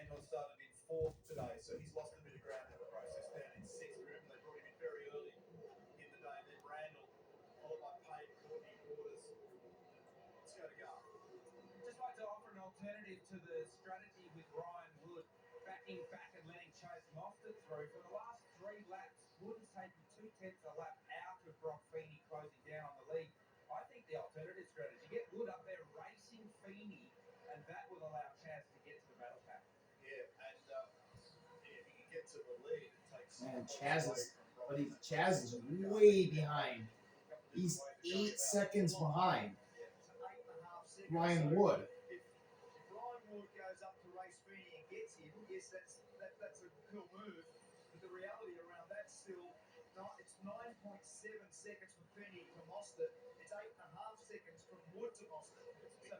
Daniel started in fourth today, so he's lost a bit of ground in the process down in sixth. Remember, they brought him in very early in the day. Then Randall, followed by Payne, Courtney, Waters. Let's go to Gar. Just like to offer an alternative to the strategy with Ryan Wood backing back and letting Chase Mostert through. For the last 3 laps, Wood has taken 2/10 a lap out of Broc Feeney closing down on the lead. I think the alternative strategy, get Wood up there racing Feeney, and that will allow Chaz to get to the battle pack. Yeah, and if he can get to the lead, it takes. Man, Chaz is way behind. He's 8 seconds behind Ryan Wood. If Ryan Wood goes up to race Feeney and gets him, yes, that's a cool move. But the reality around that's still, it's 9.7 seconds from Feeney to Mostert. It's 8.5 seconds from Wood to Mostert. So,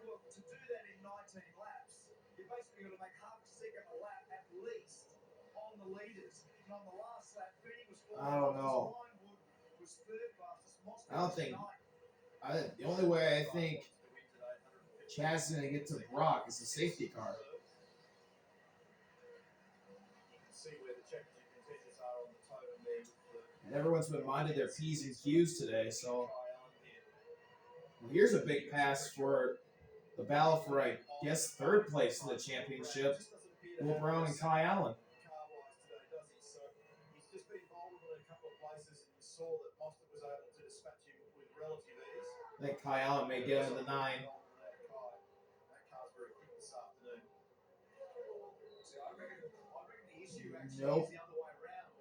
look, to do that in 19 laps, you're basically going to make half a second a lap at least on the leaders. And on the last lap, Feeney was fourth. I don't know. Ryan Wood was third fastest. Mostert I don't think. The only way I think Chaz is going to get to Brock is a safety car. You can see where the checkers and contenders are on the totem there. And everyone's been minded their P's and Q's today, so. Well, here's a big pass for the battle for, I guess, third place in the championship. Will Brown and Kai Allen. He's just been vulnerable in a couple of places, and you saw that Mostert was able to dispatch him with relative ease. I think Kai Allen may get him in the 9. That car's very quick this afternoon. See, I reckon the issue actually Nope. is the other way around.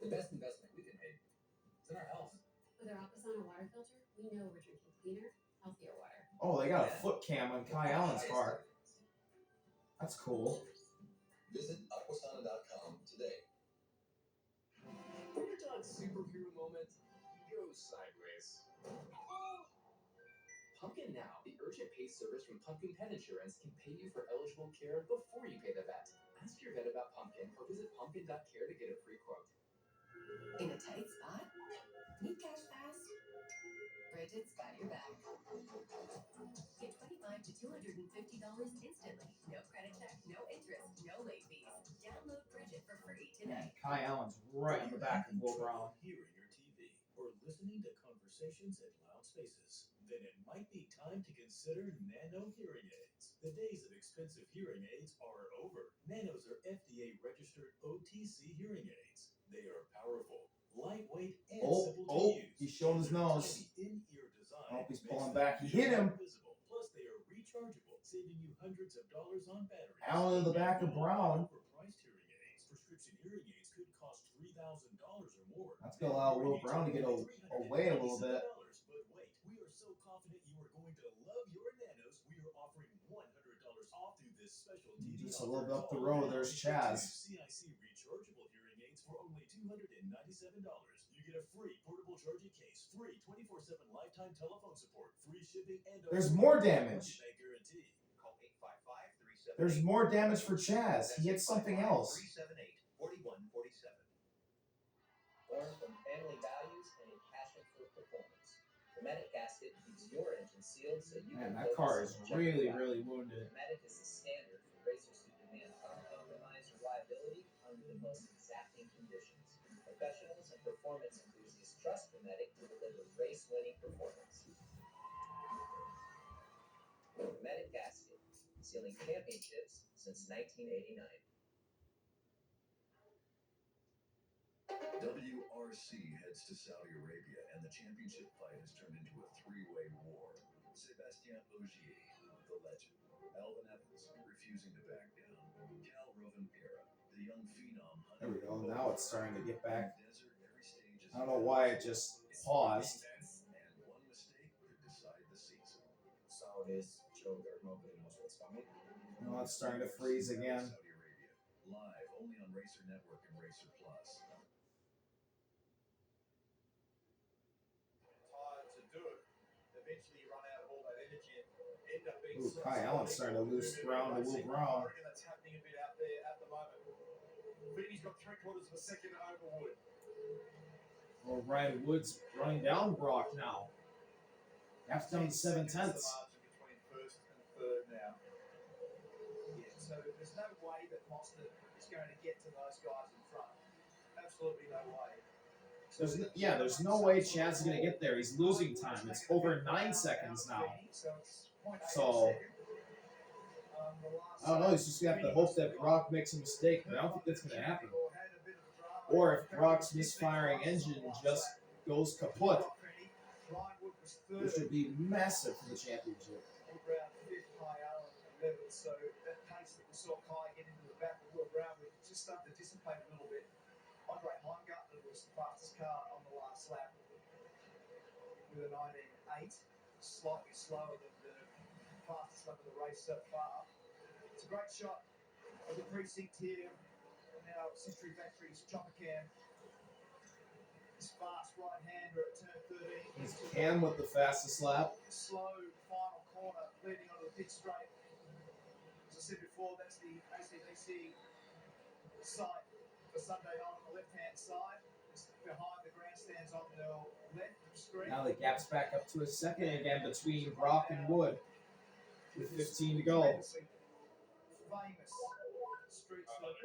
The best investment we can make is in our health. With our Aquasana water filter, we know we're drinking cleaner, healthier water. Oh, they got a foot cam on Kai Allen's car. That's cool. Visit Aquasana.com today. When your dog's superhero moment goes sideways. Pumpkin Now, the urgent pay service from Pumpkin Pet Insurance, can pay you for eligible care before you pay the vet. Ask your vet about Pumpkin or visit pumpkin.care to get a free quote. In a tight spot? Need cash fast? Bridget's got your back. Get $25 to $250 instantly. No credit check, no interest, no late fees. Download Bridget for free today. Kai Allen's right on the back of Will Brown. Hearing your TV or listening to conversations at loud spaces, then it might be time to consider Nano hearing aids. The days of expensive hearing aids are over. Nanos are FDA-registered OTC hearing aids. They are powerful, lightweight, and simple to use. He's showing his nose. In-ear design. I hope he's pulling back. He hit him. Plus, they are rechargeable, saving you hundreds of dollars on batteries. Allen in the back of Brown. Overpriced hearing aids. Prescription hearing aids could cost $3,000 or more. That's going to allow Will Brown to get away a little bit. But wait, we are so confident you are going to love your Nanos, we are offering $100 off through this special TV. Just a little bit up the road, there's Chaz. CIC rechargeable hearing aids for only $297. You get a free portable charging case, free 24/7 lifetime telephone support, free shipping, and there's more damage. Guarantee. Call 855-378. There's more damage for Chaz. He hit something else. 378-4147. Born from family values and a passion for performance. The Medic gasket keeps your engine sealed so you Man, can that car is focus on really, checking really wounded. The Medic is the standard for racers who demand uncompromised reliability under the most exacting conditions. Professionals and performance enthusiasts trust the Medic to deliver race-winning performance. The Medic gasket, sealing championships since 1989. WRC heads to Saudi Arabia, and the championship fight has turned into a three-way war. Sébastien Ogier, the legend. Alvin Evans, refusing to back down. Cal Rovanpera, the young phenom. There we go. Now it's starting to get back. I don't know why it just paused. And one mistake could decide the season. Saudis show that nobody knows what's coming. Now it's starting to freeze again. Saudi Arabia, live only on Racer Network and Racer Plus. Tired to do it. Eventually you run out of all that energy. ended up being Ooh, Kai Allen's starting to lose ground to Will Brown. That's happening a bit out there at the moment. Feeney's got 3/4 of a second over Wood. Well, Ryan Wood's running down Brock now. That's down to 7 tenths. Margin between first and third now. Yeah, so there's no way that Mostert is going to get to those guys in front. Absolutely no way. There's no way Chad's going to get there. He's losing time. It's over 9 seconds now. So, I don't know. He's just going to have to hope that Brock makes a mistake, but I don't think that's going to happen. Or if Brock's misfiring engine just goes kaput, which would be massive for the championship. So that pace that we saw Kai get into the back of Will Brown would just start to dissipate a little bit. Andre Heimgartner was the fastest car on the last lap with a 19.8, slightly slower than the fastest lap of the race so far. It's a great shot of the precinct here. Now Century Factory's chopper cam. This fast right-hander at turn 13. It's Cam with the fastest lap. Slow final corner leading onto the pit straight. As I said before, that's the ACDC site for Sunday on the left-hand side. It's behind the grandstands on the left screen. Now the gap's back up to a second again between Brock and Wood with 15 to go. Famous street slip.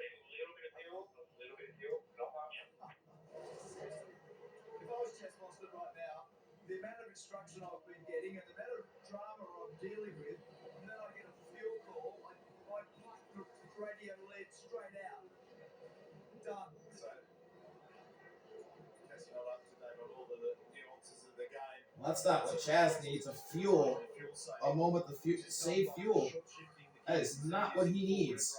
If I was Chess Monster right now, the amount of instruction I've been getting and the amount of drama I'm dealing with, and then I get a fuel call, I pluck the radio lead straight out. Done. So, guess you're not up to date on all the nuances of the game. Well, that's not what Chaz needs. A moment to save fuel. That is not what he needs.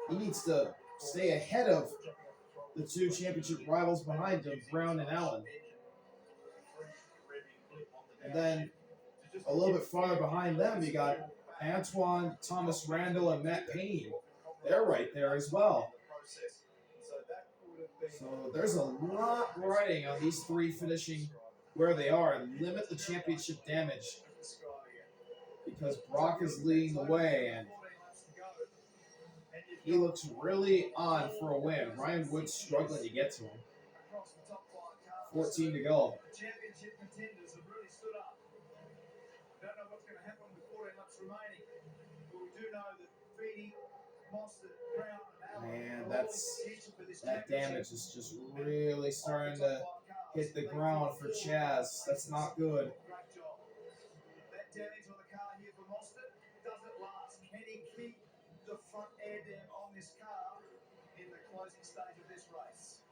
He needs to stay ahead of the two championship rivals behind him, Brown and Allen. And then a little bit farther behind them, you got Antoine, Thomas Randall, and Matt Payne. They're right there as well. So there's a lot riding on these three finishing where they are and limit the championship damage, because Brock is leading the way and he looks really on for a win. Ryan Wood's struggling to get to him. 14 to go. Championship contenders have really stood up. Don't know what's going to happen with 14 laps remaining, but we do know that Feeney, Mostert, Brown, and Allen. Man, that damage is just really starting to hit the ground for Chaz. That's not good. Great job. That damage on the car here for Mostert doesn't last. Can he keep the front air dam on this car in the closing stage of this race?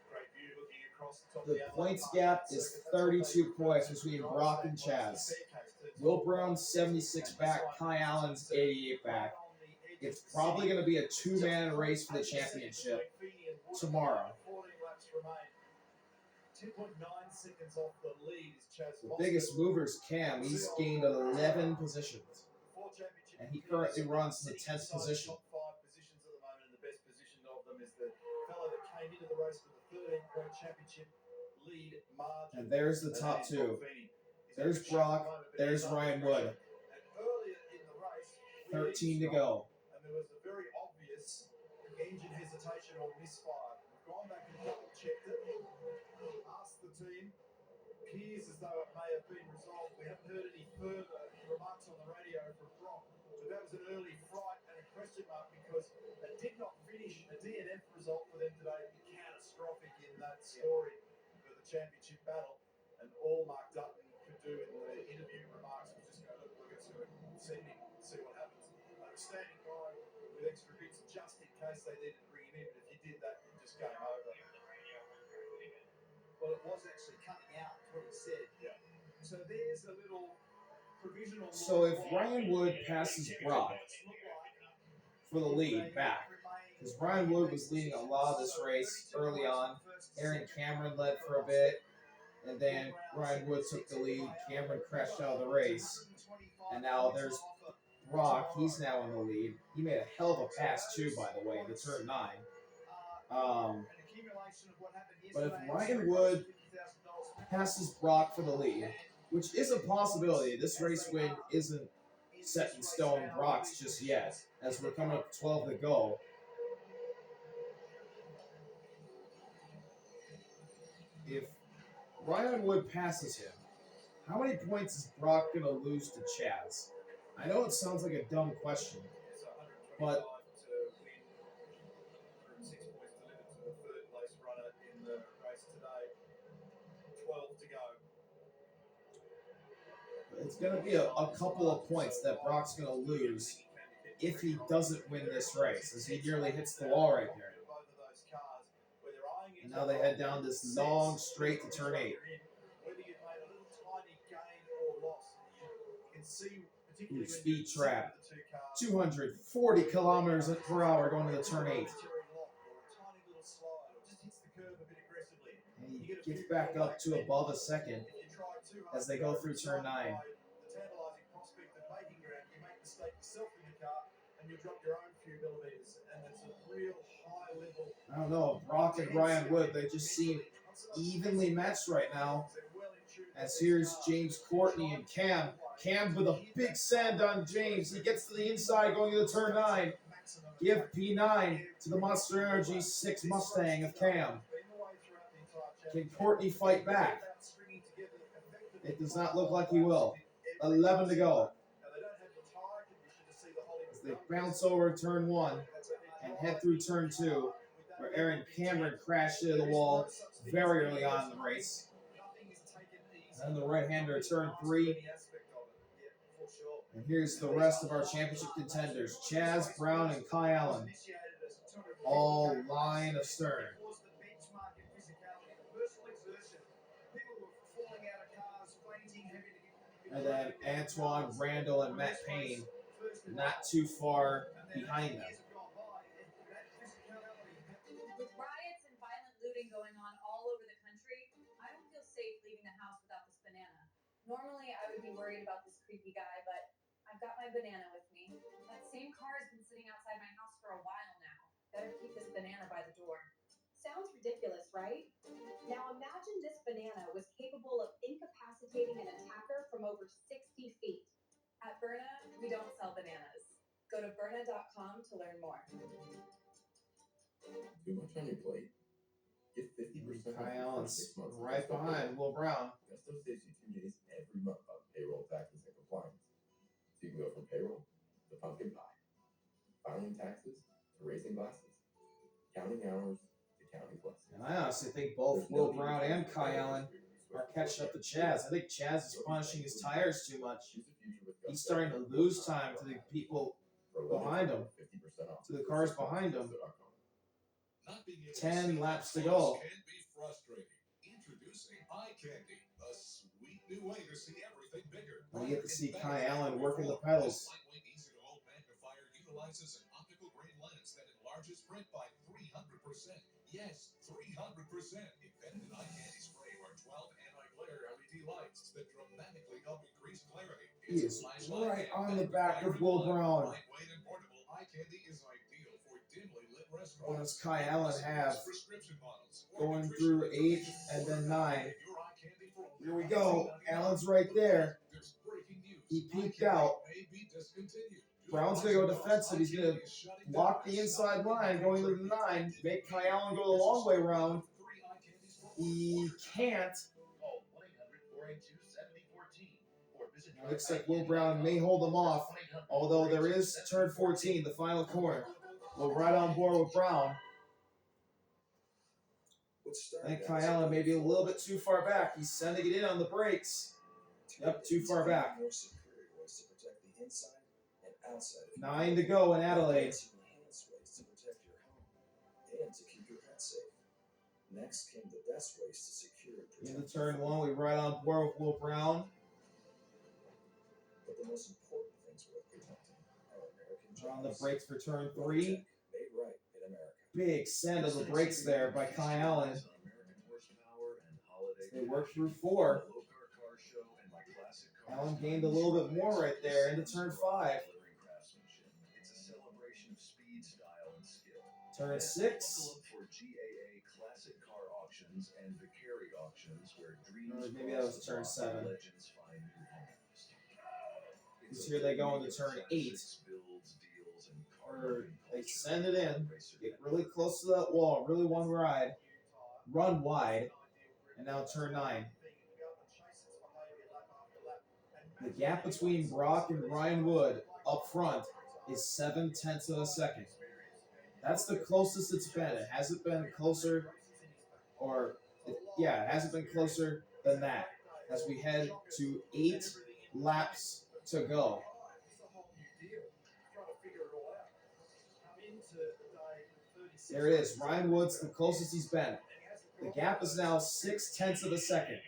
Great view looking across the top of The points gap is 32 points between Brock and Chaz. Will Brown's 76 back, Kai Allen's 88 back. It's probably going to be a two-man race for the championship tomorrow. 14 laps remain. 2.9 seconds off the lead is Chaz The biggest mover is Cam. He's gained 11 positions, and he currently runs in the 10th position. Top 5 positions at the moment, and the best position of them is the fellow that came into the race with a 13-point championship lead margin. And there's the top two. There's Brock. There's Ryan Wood. 13 to go. And there was a very obvious engine hesitation or misfire. We've gone back and double-checked it. Asked the team. Appears as though it may have been resolved. We haven't heard any further remarks on the radio from Brock. But that was an early fright and a question mark, because it did not finish a DNF result for them today. Catastrophic in that story for the championship battle. And all Mark Dutton could do in the interview remarks was just go, look, we're going to send him and see what happens. They were standing by with extra bits just in case they needed to bring him in, but if you did that, you just game over. Well, it was actually cutting out, is what he said. Yeah. So there's a little provisional. So if Ryan Wood passes Brock for the lead back, because Ryan Wood was leading a lot of this race early on, Aaron Cameron led for a bit, and then Ryan Wood took the lead. Cameron crashed out of the race, and now there's Brock. He's now in the lead. He made a hell of a pass too, by the way, to turn 9. But if Ryan Wood passes Brock for the lead, which is a possibility, this race win isn't set in stone Brock's just yet, as we're coming up to 12 to go. If Ryan Wood passes him, how many points is Brock going to lose to Chaz? I know it sounds like a dumb question, but to win, 106 points delivered to the third place runner in the race today. 12 to go. it's going to be a couple of points that Brock's going to lose if he doesn't win this race, as he nearly hits the wall right there. And now they head down this long straight to turn 8. Ooh, speed trap. 240 kilometers per hour going to the turn 8. And he gets back up to above a second as they go through turn 9. I don't know, Brock and Ryan Wood, they just seem evenly matched right now. As here's James Courtney and Cam. Cam with a big send on James. He gets to the inside going to the turn 9. Give P9 to the Monster Energy 6 Mustang of Cam. Can Courtney fight back? It does not look like he will. 11 to go. As they bounce over turn 1 and head through turn 2, where Aaron Cameron crashed into the wall very early on in the race. And the right-hander turn 3. And here's the rest of our championship contenders. Chaz, Brown, and Kai Allen. All line astern. And then Antoine, Randall, and Matt Payne not too far behind them. With riots and violent looting going on all over the country, I don't feel safe leaving the house without this banana. Normally, I would be worried about this creepy guy, but I've got my banana with me. That same car has been sitting outside my house for a while now. Better keep this banana by the door. Sounds ridiculous, right? Now imagine this banana was capable of incapacitating an attacker from over 60 feet. At Berna, we don't sell bananas. Go to Berna.com to learn more. Too much on your plate? Get 50% off Kai your Allen's first 6 months. of right Gusto behind Will Brown. Gusto saves you 2 days every month on payroll, taxes, and compliance. So you can go from payroll to pumpkin pie, filing taxes to raising glasses, counting hours to counting blessings. And I honestly think both Will Brown and Kai Allen are catching up to Chaz. I think Chaz is punishing his tires too much. He's starting to lose time to the people behind him, to the cars behind him. 10 laps to go. Can be frustrating. Introducing eye candy, a sweet new way to see everything bigger. We get to see Kai Allen working the pedals. Lightweight, easy to hold magnifier utilizes an optical grade lens that enlarges print by 300%. Yes, 300%. Embedded in eye candy spray are 12 anti-glare LED lights that dramatically help increase clarity. He is right on the back of Will Brown. Lightweight and portable eye candy is ideal for dimly lit restaurants. What does Kai Allen have? Prescription models. Going through 8 and then 9. Here we go. Allen's right there. He peeked out. Brown's going to go defensive. He's going to lock the inside line going to the 9. Make Kai Allen go the long way around. He can't. Looks like Will Brown may hold him off, although there is turn 14, the final corner. We're right on board with Brown. I think Kai Allen may be a little bit too far back. He's sending it in on the brakes. Yep, too far back. 9 to go in Adelaide. Next came the best ways to secure and protect. Into turn 1, we right on board with Will Brown. But the most important things worth protecting are American jobs. On the brakes for turn 3. Made right in America. Big send of the brakes there by Kai Allen. They work through 4. Allen gained a little bit more right there into turn 5. It's a celebration of speed, style, and skill. Turn 6. auctions and vicary auctions where dreams Maybe that was cross the turn line, 7. legends find new homes. Because here they go into turn 8. Builds, deals, and Or they culture. send it in, get really close to that wall, really run wide, and now turn 9. The gap between Broc and Ryan Wood up front is 0.7 of a second. That's the closest it's been. It hasn't been closer, it hasn't been closer than that. As we head to 8 laps to go. There it is. Ryan Wood's the closest he's been. The gap is now 0.6 of a second.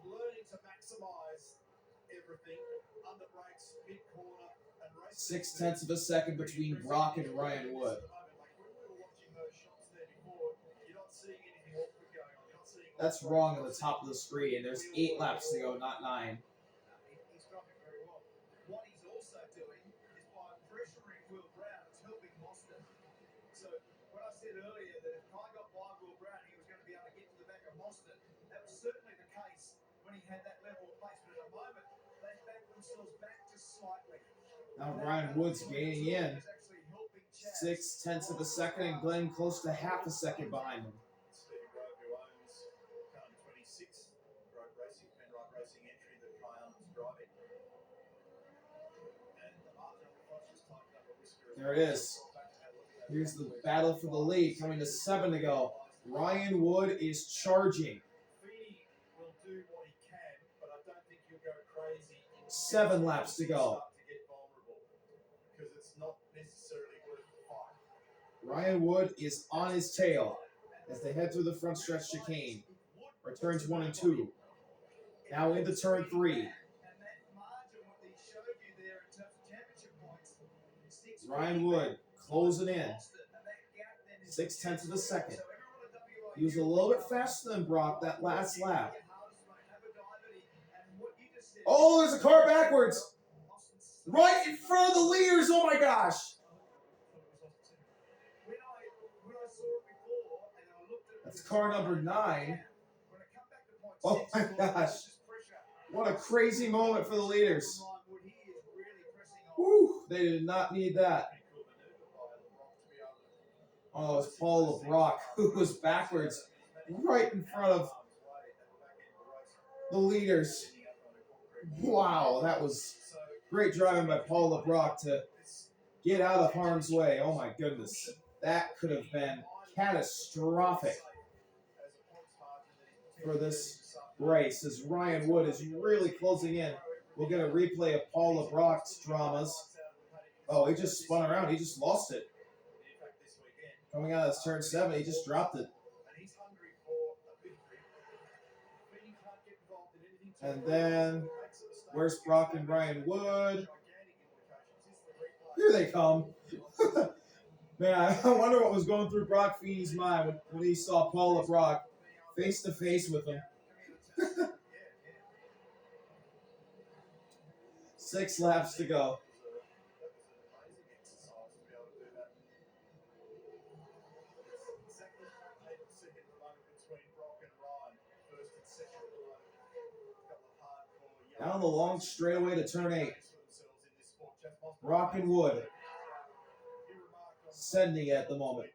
Learning to maximize everything under brakes, mid corner, and race. 0.6 of a second between Broc and Ryan Wood. That's wrong on the top of the screen. There's 8 laps to go, not 9. He's dropping very well. What he's also doing is by pressuring Will Brown, it's helping Boston. So when I said earlier that if Kai got by Will Brown, he was going to be able to get to the back of Boston, that was certainly the case when he had that level of pace. But at the moment, they backed themselves back just slightly. Now Ryan Wood's gaining in 0.6 of a second, and Glenn close to half a second behind him. Stephen Grove, who owns car 26, Grove Racing, Penrite Racing entry that Kyle is driving. And Martin just tightened up a whisker. There it is. Here's the battle for the lead, coming to 7 to go. Ryan Wood is charging. Feeney will do what he can, but I don't think he'll go crazy. 7 laps to go. To get vulnerable, because it's not necessarily worth the fight. Ryan Wood is on his tail as they head through the front stretch chicane, or turns 1 and 2. Now into turn 3. Ryan Wood closing in 0.6 of a second. He was a little bit faster than Broc that last lap. Oh, there's a car backwards. Right in front of the leaders. Oh my gosh. That's car number 9. Oh my gosh. What a crazy moment for the leaders. Whew, they did not need that. Oh, it's Paul LeBrock, who was backwards right in front of the leaders. Wow, that was great driving by Paul LeBrock to get out of harm's way. Oh my goodness. That could have been catastrophic for this race, as Ryan Wood is really closing in. We'll get a replay of Paul LeBrock's dramas. Oh, he just spun around. He just lost it. Coming out of turn 7, he just dropped it. And then, where's Broc and Ryan Wood? Here they come. Man, I wonder what was going through Broc Feeney's mind when he saw Paul LeBrock face to face with him. 6 laps to go. Down the long straightaway to turn 8. Broc and Wood sending at the moment.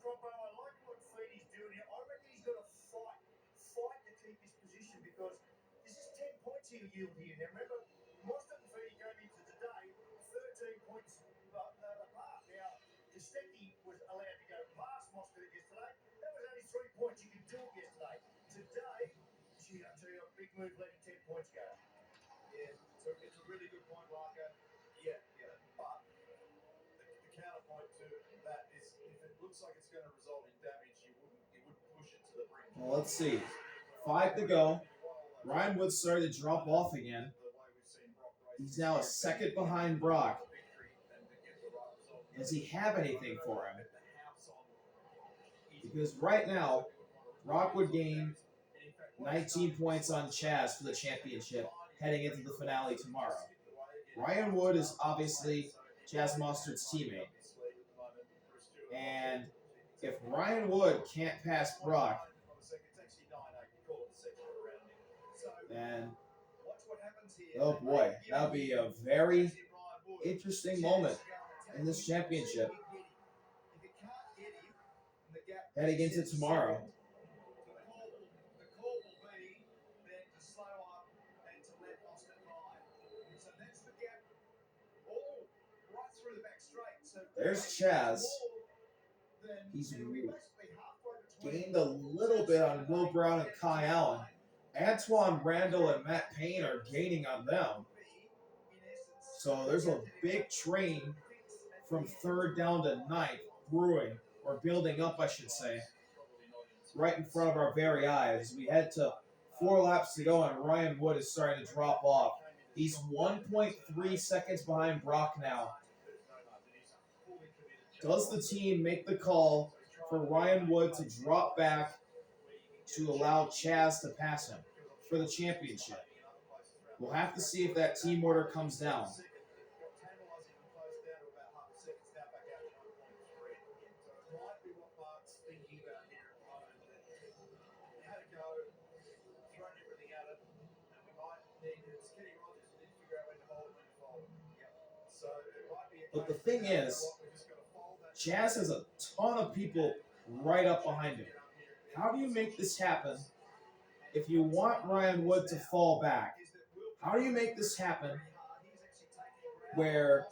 I like what Feeney's doing here. I reckon he's got to fight to keep his position, because this is 10 points he'll yield here. Now remember, Mostert and Feeney came into today 13 points apart. Now, Giuseppe was allowed to go past Mostert yesterday. That was only 3 points. You could talk yesterday. Today, gee, I tell you, a big move letting 10 points go. Yeah, so it's a really good point, Larker. Yeah, but the counterpoint to that is, if it looks like it's going to result in damage, you wouldn't push it to the brink. Well, let's see. 5 to go. Ryan Wood started to drop off again. He's now a second behind Broc. Does he have anything for him? Because right now, Broc would gain 19 points on Chaz for the championship heading into the finale tomorrow. Ryan Wood is obviously Chaz Mostard's teammate. And if Ryan Wood can't pass Brock, then, oh boy, that would be a very interesting moment in this championship heading into tomorrow. The call will be then to slow up and to let Mostert ride. So that's the gap. All right through the back straight. So there's Chaz. He's gained a little bit on Will Brown and Kai Allen. Antoine Randall and Matt Payne are gaining on them. So there's a big train from 3rd down to 9th brewing, or building up, I should say, right in front of our very eyes. We head to 4 laps to go, and Ryan Wood is starting to drop off. He's 1.3 seconds behind Brock now. Does the team make the call for Ryan Wood to drop back to allow Chaz to pass him for the championship? We'll have to see if that team order comes down. But the thing is, Chaz has a ton of people right up behind him. How do you make this happen if you want Ryan Wood to fall back? How do you make this happen where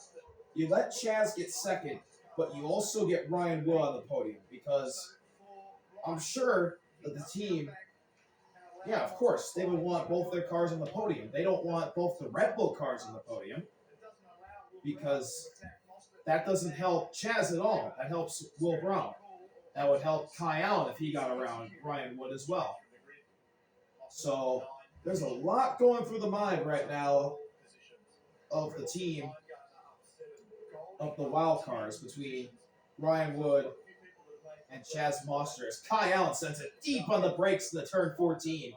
you let Chaz get second, but you also get Ryan Wood on the podium? Because I'm sure that the team, yeah, of course, they would want both their cars on the podium. They don't want both the Red Bull cars on the podium, because that doesn't help Chaz at all. That helps Will Brown. That would help Kai Allen if he got around Ryan Wood as well. So there's a lot going through the mind right now of the team, of the wild cards between Ryan Wood and Chaz Mostert. Kai Allen sends it deep on the brakes in the turn 14.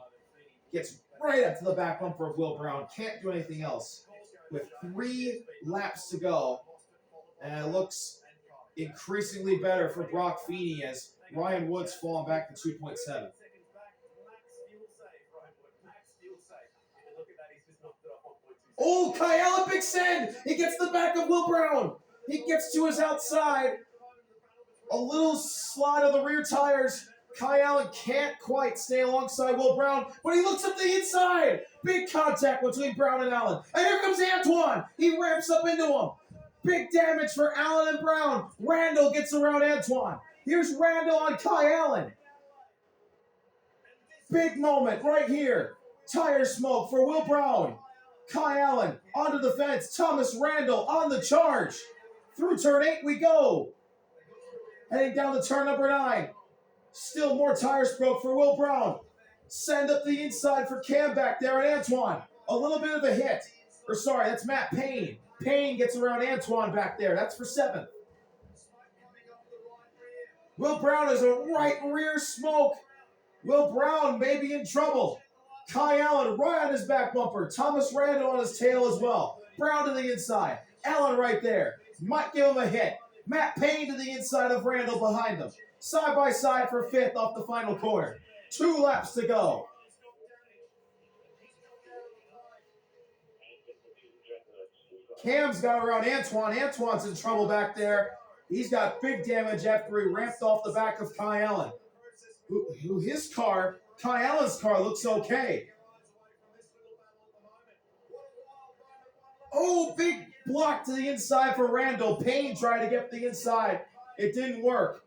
Gets right up to the back bumper of Will Brown. Can't do anything else. With 3 laps to go, and it looks increasingly better for Broc Feeney as Ryan Wood's falling back to 2.7. Oh, Kai Allen, big send! He gets the back of Will Brown. He gets to his outside. A little slide of the rear tires. Kai Allen can't quite stay alongside Will Brown, but he looks up the inside. Big contact between Brown and Allen. And here comes Antoine. He ramps up into him. Big damage for Allen and Brown. Randall gets around Antoine. Here's Randall on Kai Allen. Big moment right here. Tire smoke for Will Brown. Kai Allen onto the fence. Thomas Randall on the charge. Through turn 8 we go. Heading down to turn number 9. Still more tire smoke for Will Brown. Send up the inside for Cam back there and Antoine. A little bit of a hit. Or sorry, that's Matt Payne. Payne gets around Antoine back there. That's for 7th. Will Brown is a right rear smoke. Will Brown may be in trouble. Kai Allen right on his back bumper. Thomas Randall on his tail as well. Brown to the inside. Allen right there. Might give him a hit. Matt Payne to the inside of Randall behind them. Side by side for 5th off the final corner. 2 laps to go. Cam's got around Antoine. Antoine's in trouble back there. He's got big damage after he ramped off the back of Kai Allen. His car, Kai Allen's car, looks okay. Oh, big block to the inside for Randall. Payne tried to get the inside. It didn't work.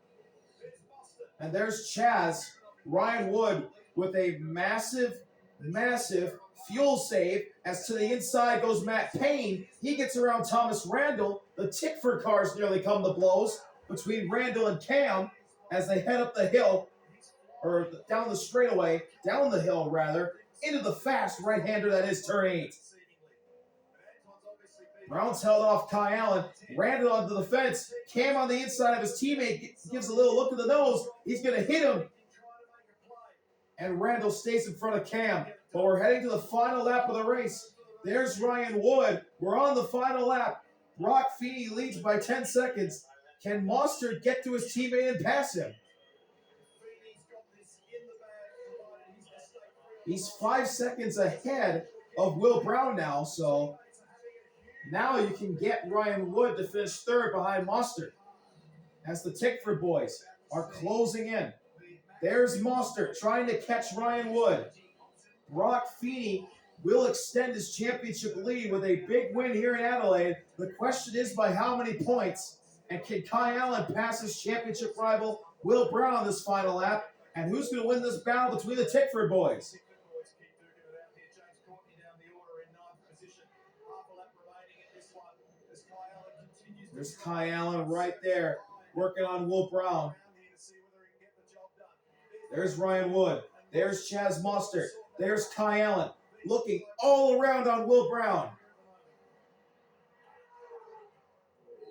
And there's Chaz. Ryan Wood with a massive, massive fuel save. As to the inside goes Matt Payne. He gets around Thomas Randall. The Tickford cars nearly come to blows between Randall and Cam as they head up the hill, or down the straightaway, down the hill rather, into the fast right-hander that is turn 8. Brown's held off Kai Allen. Randall onto the fence. Cam on the inside of his teammate gives a little look at the nose. He's going to hit him. And Randall stays in front of Cam. But we're heading to the final lap of the race. There's Ryan Wood. We're on the final lap. Broc Feeney leads by 10 seconds. Can Mostert get to his teammate and pass him? He's 5 seconds ahead of Will Brown now, so now you can get Ryan Wood to finish third behind Mostert as the Tickford boys are closing in. There's Mostert trying to catch Ryan Wood. Broc Feeney will extend his championship lead with a big win here in Adelaide. The question is by how many points? And can Kai Allen pass his championship rival Will Brown this final lap? And who's going to win this battle between the Tickford boys? There's Kai Allen right there working on Will Brown. There's Ryan Wood. There's Chaz Mostert. There's Kai Allen looking all around on Will Brown.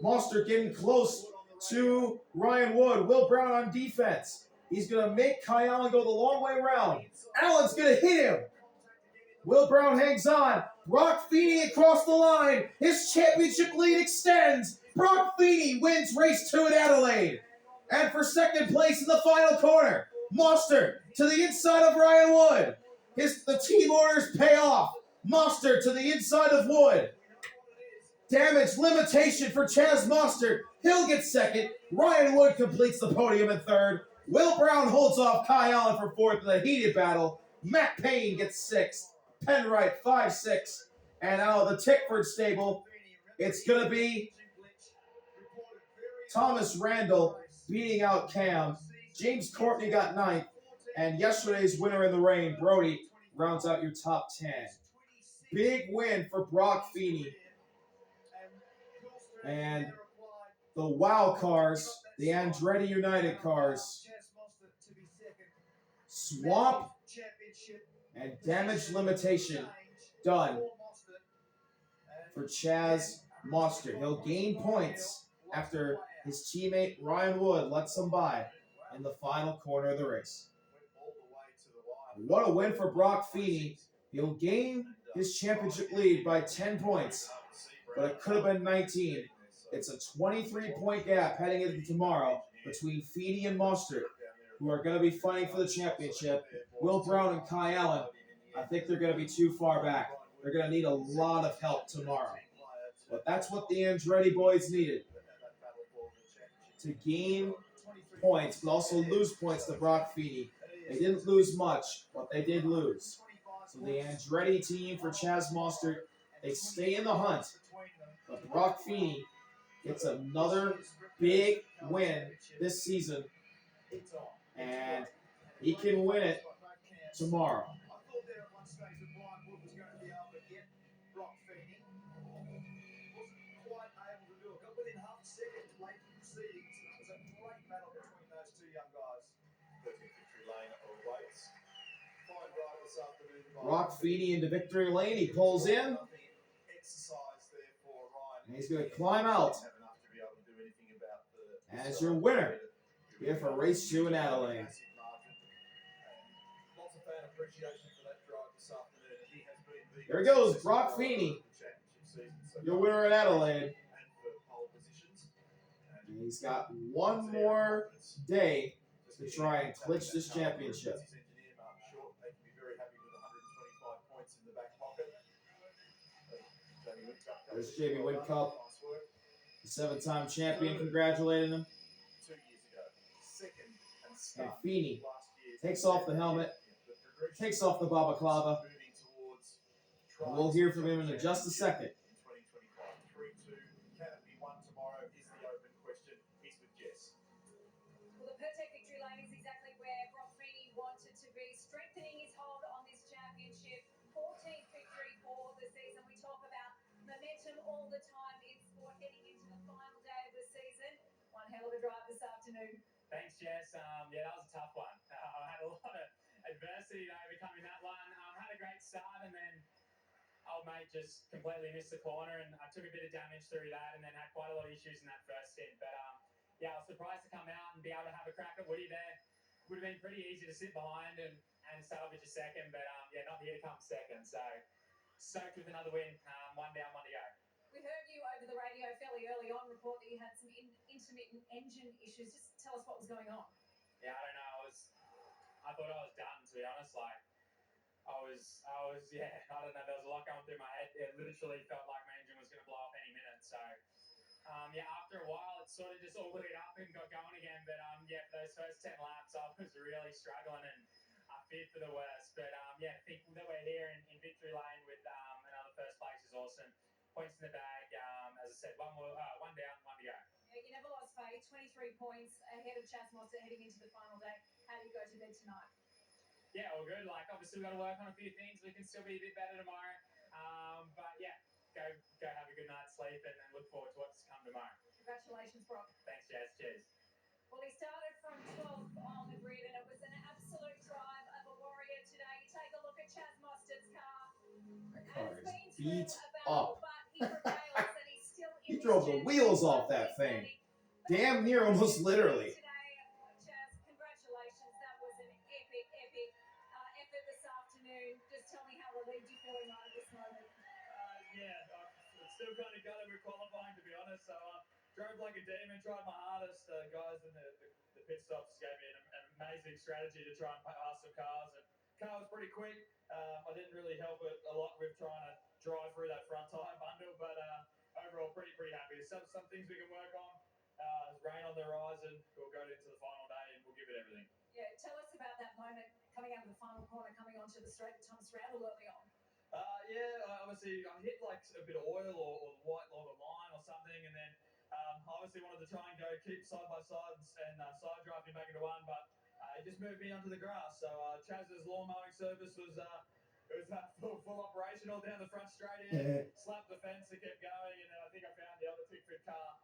Mostert getting close to Ryan Wood. Will Brown on defense. He's going to make Kai Allen go the long way around. Allen's going to hit him. Will Brown hangs on. Broc Feeney across the line. His championship lead extends. Broc Feeney wins race 2 at Adelaide. And for second place in the final corner, Mostert to the inside of Ryan Wood. The team orders pay off. Mostert to the inside of Wood. Damage limitation for Chaz Mostert. He'll get second. Ryan Wood completes the podium in third. Will Brown holds off Kai Allen for fourth in a heated battle. Matt Payne gets sixth. Penwright 5-6. And out of the Tickford stable, it's going to be Thomas Randall beating out Cam. James Courtney got 9th. And yesterday's winner in the rain, Brody, rounds out your top 10. Big win for Broc Feeney. And the WOW cars, the Andretti United cars, swamp and damage limitation done for Chaz Mostert. He'll gain points after his teammate Ryan Wood lets him by in the final corner of the race. What a win for Broc Feeney. He'll gain his championship lead by 10 points, but it could have been 19. It's a 23-point gap heading into tomorrow between Feeney and Mostert, who are going to be fighting for the championship. Will Brown and Kai Allen, I think they're going to be too far back. They're going to need a lot of help tomorrow. But that's what the Andretti boys needed, to gain points, but also lose points to Broc Feeney. They didn't lose much, but they did lose. So the Andretti team for Chaz Mostert, they stay in the hunt. But Broc Feeney gets another big win this season, and he can win it tomorrow. Broc Feeney into victory lane. He pulls in. And he's going to climb out as your winner here for race 2 in Adelaide. There he goes, Broc Feeney, your winner at Adelaide. And he's got one more day to try and clinch this championship. There's JB Windcup, the 7-time champion, congratulating him. And Feeney takes off the helmet, takes off the balaclava. And we'll hear from him in just a second. Well, the Pertec victory lane is exactly where Broc Feeney wanted to be, strengthening his hold on this championship. 14th victory for the season. We talk about momentum all the time in sport heading into the final day of the season. One hell of a drive this afternoon. Thanks, Jess. Yeah, that was a tough one. I had a lot of adversity to overcome in that one. Had a great start, and then old mate just completely missed the corner, and I took a bit of damage through that, and then had quite a lot of issues in that first stint. But yeah, I was surprised to come out and be able to have a crack at Woody there. Would have been pretty easy to sit behind and salvage a second, but yeah, not here to come second. So soaked with another win. One down, one to go. We heard you over the radio fairly early on report that you had some intermittent engine issues. Just tell us what was going on. Yeah, I don't know. I thought I was done, to be honest. Like, I was, yeah, I don't know. There was a lot going through my head. It literally felt like my engine was going to blow up any minute. So, yeah, after a while, it sort of just all lit up and got going again. But, yeah, for those first 10 laps, I was really struggling and I feared for the worst. But, yeah, I think that we're here in victory lane with another first place is awesome. Points in the bag. As I said, one down, one to go. Yeah, you never lost faith. 23 points ahead of Chaz Mostert heading into the final day. How do you go to bed tonight? Yeah, all good. Like, obviously, we've got to work on a few things. We can still be a bit better tomorrow. But, yeah, go have a good night's sleep and look forward to what's to come tomorrow. Congratulations, Broc. Thanks, Jazz. Cheers. Well, he started from 12th on the grid, and it was an absolute drive of a warrior today. You take a look at Chaz Mostert's car. That car is Has been beat through a battle, up. but he prevails, and he's still in He this drove the championship wheels off run. that He's thing. ready. Damn near almost literally. Today, Chaz, congratulations. That was an epic effort this afternoon. Just tell me how relieved you're feeling right at this moment. Yeah, it's still kind of gutted with qualifying, to be honest. So drove like a demon, tried my hardest. Guys in the pit stops gave me an amazing strategy to try and pass some cars. And car was pretty quick. I didn't really help it a lot with trying to drive through that front tyre bundle, but overall pretty happy. Some things we can work on. There's rain on the horizon. We'll go into the final day and we'll give it everything. Yeah, tell us about that moment coming out of the final corner, coming onto the straight with Thomas Randall early on. Yeah, obviously I hit like a bit of oil or the white log of line or something, and then I obviously wanted to try and keep side by side and side drive me back into one, but it just moved me onto the grass. So Chaz's lawn mowing service was full operational down the front straight in, slapped the fence and kept going, and then I think I found the other tick fit car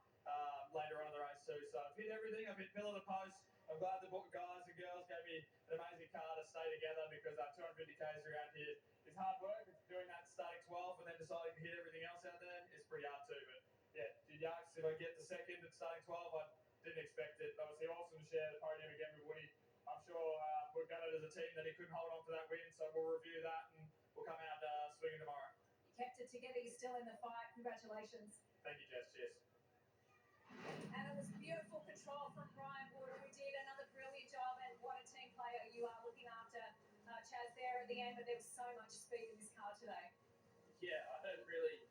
later on in the race too. So I've hit everything. I've hit pillar to post. I'm glad the guys and girls gave me an amazing car to stay together because 250 k's around here is hard work. Doing that starting 12th and then deciding to hit everything else out there is pretty hard too. But yeah, Yucks, if I get the second at starting 12, I didn't expect it. Obviously, awesome to share the podium again with Woody. I'm sure we're gutted as a team that he couldn't hold on to that win, so we'll review that and we'll come out swinging tomorrow. You kept it together. You're still in the fight. Congratulations. Thank you, Jess. Cheers. And it was beautiful control from Brian Wood, who did another brilliant job. And what a team player you are, looking after Chaz there at the end. But there was so much speed in this car today. Yeah, I don't really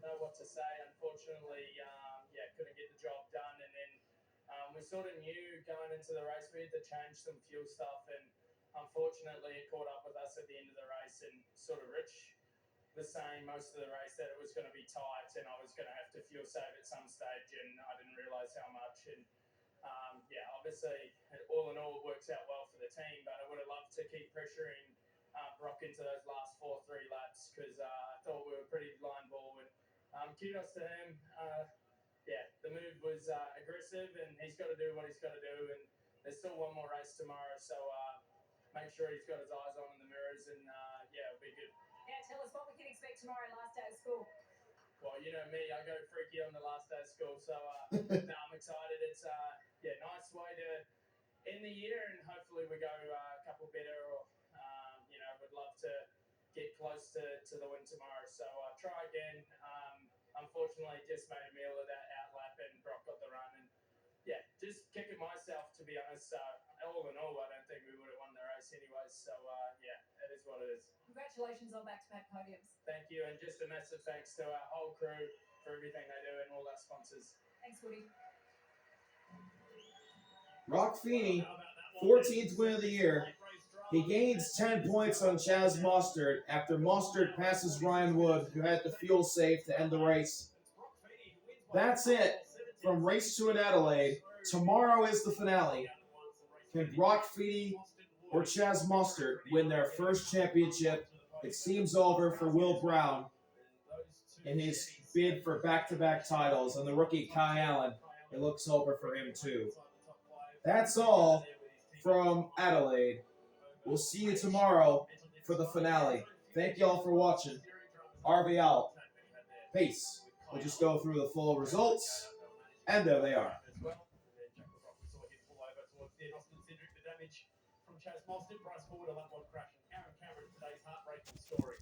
know what to say. Unfortunately, couldn't get the job done. And then we sort of knew going into the race we had to change some fuel stuff. And unfortunately, it caught up with us at the end of the race. And sort of Rich was saying most of the race that it was going to be tight and I was going to have to fuel save at some stage. And I didn't realise how much. And obviously, all in all, it works out well for the team. But I would have loved to keep pressuring Broc into those last 3 laps because I thought we were pretty line ball. And kudos to him. The move was aggressive and he's got to do what he's got to do. And there's still one more race tomorrow, so make sure he's got his eyes on in the mirrors and it'll be good. Yeah, tell us what we can expect tomorrow, last day of school. Well, you know me, I go freaky on the last day of school, so I'm excited. It's nice way to end the year, and hopefully we go a couple better. Or would love to get close to the win tomorrow. So try again. Unfortunately, just made a meal of that outlap, and Broc got the run, and just kicking myself to be honest. All in all, I don't think we would have won the race anyways. So it is what it is. Congratulations on back-to-back podiums. Thank you, and just a massive thanks to our whole crew for everything they do and all our sponsors. Thanks, Woody. Broc Feeney, 14th win of the year. He gains 10 points on Chaz Mostert after Mostert passes Ryan Wood, who had the fuel save to end the race. That's it from race 2 in Adelaide. Tomorrow is the finale. Can Broc Feeney or Chaz Mostert win their first championship? It seems over for Will Brown in his bid for back-to-back titles, and the rookie Kai Allen, it looks over for him too. That's all from Adelaide. We'll see you tomorrow for the finale. Thank you all for watching. RV out. Peace. We'll just go through the full results, and there they are. From Chaz Mostert, Bryce Ford, a lap one crash, and Aaron Cameron, today's heartbreaking story.